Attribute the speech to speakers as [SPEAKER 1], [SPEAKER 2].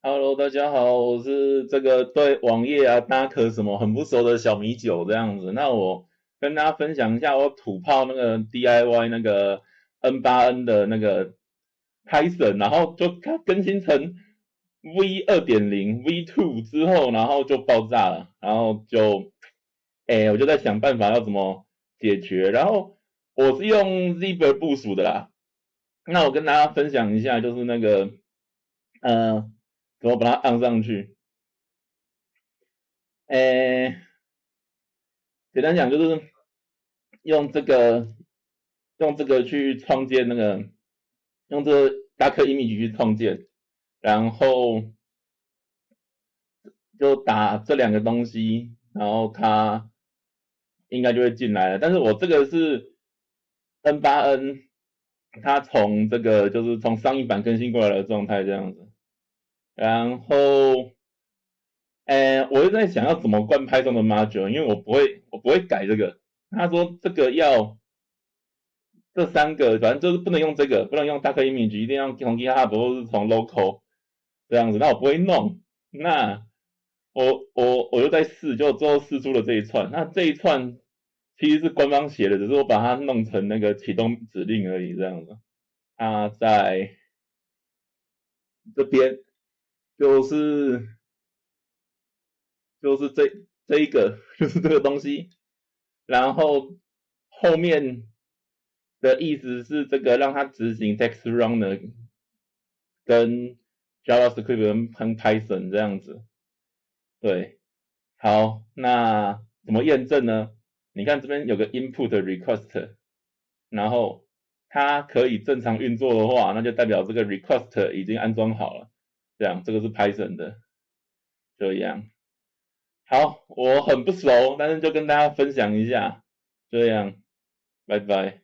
[SPEAKER 1] Hello，大家好，我是这个对网页啊、Docker 什么很不熟的小米酒这样子。那我跟大家分享一下我土炮那个 DIY 那个 N8N 的那个 Python，然后就它更新成 V2.0 V2 之后，然后就爆炸了，然后就我就在想办法要怎么解决。然后我是用 Zebra 部署的啦，那我跟大家分享一下，就是那个呃。怎么把它按上去？诶，简单讲就是用这个用这个去创建那个用这个 Docker image 去创建，然后就打这两个东西，然后它应该就会进来了。但是我这个是 N8N，它从这个就是从上一版更新过来的状态这样子。然后我一直在想要怎么灌 Python 的 module，因为我不会改这个。他说这个要这三个，反正就是不能用这个，不能用 Docker image，一定要从 GitHub 或是从 local 这样子。那我不会弄，那我又在试，就最后试出了这一串。那这一串其实是官方写的，只是我把它弄成那个启动指令而已，这样子。它在这边就是就是这一个就是这个东西，然后后面的意思是这个让它执行 text runner 跟 JavaScript 跟 Python 这样子。对，好，那怎么验证呢？你看这边有个 input request，然后它可以正常运作的话，那就代表这个 request 已经安装好了。这样，这个是 Python 的，这样。好，我很不熟，但是就跟大家分享一下，这样，拜拜。